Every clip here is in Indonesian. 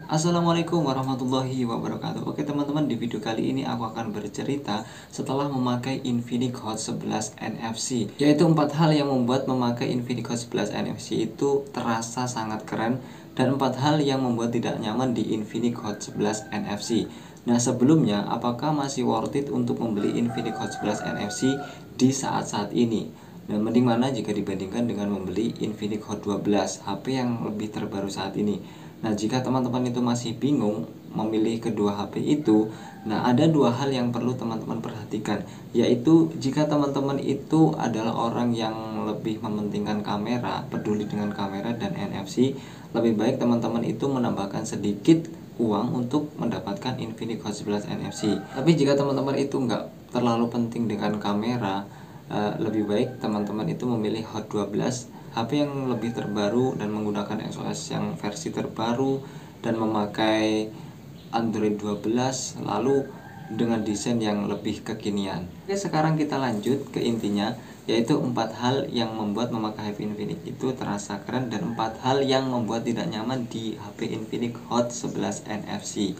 Assalamualaikum warahmatullahi wabarakatuh. Oke teman-teman, di video kali ini aku akan bercerita setelah memakai Infinix Hot 11 NFC, yaitu 4 hal yang membuat memakai Infinix Hot 11 NFC itu terasa sangat keren, dan 4 hal yang membuat tidak nyaman di Infinix Hot 11 NFC. Nah sebelumnya, apakah masih worth it untuk membeli Infinix Hot 11 NFC di saat-saat ini? Dan mending mana jika dibandingkan dengan membeli Infinix Hot 12, HP yang lebih terbaru saat ini. Nah, jika teman-teman itu masih bingung memilih kedua HP itu, nah ada dua hal yang perlu teman-teman perhatikan, yaitu jika teman-teman itu adalah orang yang lebih mementingkan kamera, peduli dengan kamera dan NFC, lebih baik teman-teman itu menambahkan sedikit uang untuk mendapatkan Infinix Hot 11 NFC. Tapi jika teman-teman itu nggak terlalu penting dengan kamera, lebih baik teman-teman itu memilih Hot 12, HP yang lebih terbaru dan menggunakan XOS yang versi terbaru dan memakai Android 12, lalu dengan desain yang lebih kekinian. Oke, sekarang kita lanjut ke intinya, yaitu 4 hal yang membuat memakai HP Infinix itu terasa keren dan 4 hal yang membuat tidak nyaman di HP Infinix Hot 11 NFC.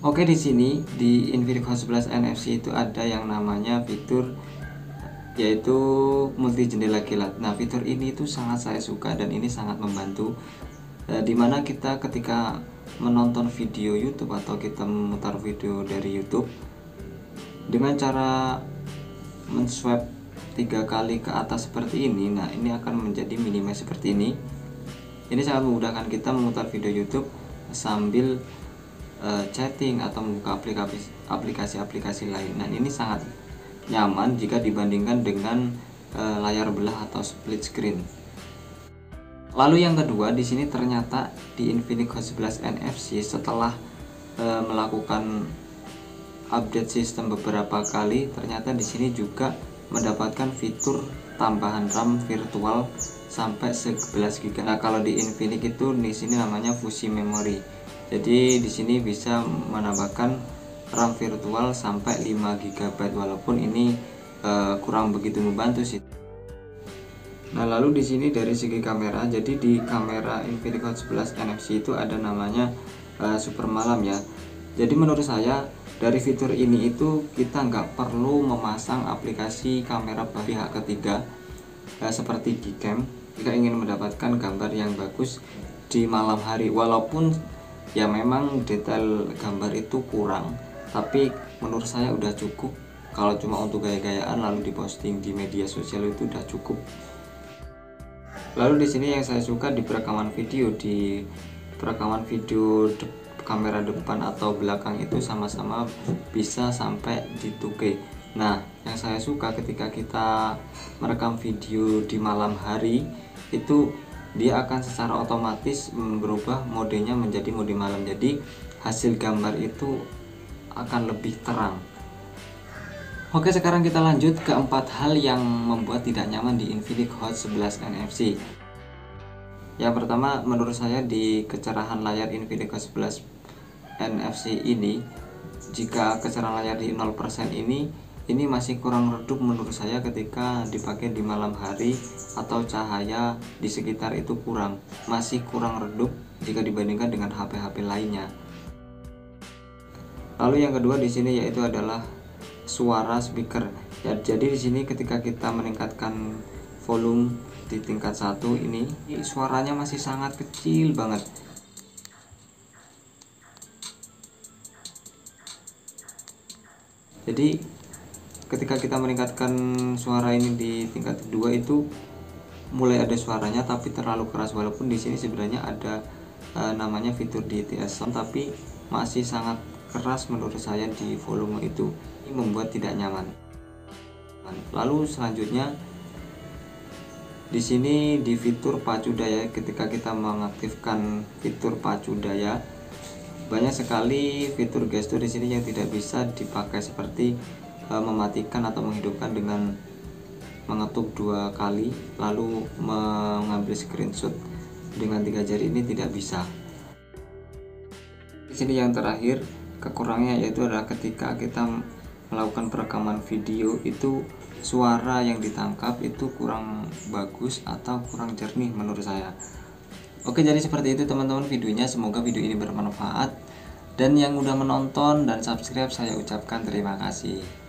Oke, di sini di Infinix Hot 11 NFC itu ada yang namanya fitur yaitu multi jendela kilat. Nah, fitur ini itu sangat saya suka dan ini sangat membantu, dimana kita ketika menonton video YouTube atau kita memutar video dari YouTube dengan cara men-swipe 3 kali ke atas seperti ini, nah ini akan menjadi minimize seperti ini. Ini sangat memudahkan kita memutar video YouTube sambil chatting atau membuka aplikasi-aplikasi lain. Nah, ini sangat nyaman jika dibandingkan dengan layar belah atau split screen. Lalu yang kedua, di sini ternyata di Infinix Hot 11 NFC setelah melakukan update sistem beberapa kali, ternyata di sini juga mendapatkan fitur tambahan RAM virtual sampai 11 GB. Nah, kalau di Infinix itu di sini namanya fusi memory. Jadi di sini bisa menambahkan RAM virtual sampai 5 GB, walaupun ini kurang begitu membantu sih. Nah, lalu di sini dari segi kamera, jadi di kamera Infinix Hot 11 NFC itu ada namanya super malam ya. Jadi menurut saya dari fitur ini itu kita nggak perlu memasang aplikasi kamera pihak ketiga seperti Gcam jika ingin mendapatkan gambar yang bagus di malam hari. Walaupun ya memang detail gambar itu kurang, tapi menurut saya udah cukup. Kalau cuma untuk gaya-gayaan lalu diposting di media sosial itu udah cukup. Lalu di sini yang saya suka di perekaman video, kamera depan atau belakang itu sama-sama bisa sampai di 2K. Nah, yang saya suka ketika kita merekam video di malam hari itu dia akan secara otomatis berubah modenya menjadi mode malam. Jadi hasil gambar itu akan lebih terang. Oke, sekarang kita lanjut ke 4 hal yang membuat tidak nyaman di Infinix Hot 11 NFC. Yang pertama, menurut saya di kecerahan layar Infinix Hot 11 NFC ini, jika kecerahan layar di 0% ini masih kurang redup menurut saya ketika dipakai di malam hari atau cahaya di sekitar itu masih kurang redup jika dibandingkan dengan HP-HP lainnya. Lalu yang kedua di sini yaitu adalah suara speaker. Ya, jadi di sini ketika kita meningkatkan volume di tingkat 1 ini suaranya masih sangat kecil banget. Jadi ketika kita meningkatkan suara ini di tingkat 2 itu mulai ada suaranya tapi terlalu keras, walaupun di sini sebenarnya ada namanya fitur DTS sound, tapi masih sangat keras menurut saya di volume itu. Ini membuat tidak nyaman. Lalu selanjutnya di sini di fitur pacu daya, ketika kita mengaktifkan fitur pacu daya, banyak sekali fitur gestur di sini yang tidak bisa dipakai, seperti mematikan atau menghidupkan dengan mengetuk 2 kali lalu mengambil screenshot dengan 3 jari, ini tidak bisa. Di sini yang terakhir kekurangnya yaitu adalah ketika kita melakukan perekaman video itu suara yang ditangkap itu kurang bagus atau kurang jernih menurut saya. Oke, jadi seperti itu teman-teman videonya, semoga video ini bermanfaat. Dan yang udah menonton dan subscribe saya ucapkan terima kasih.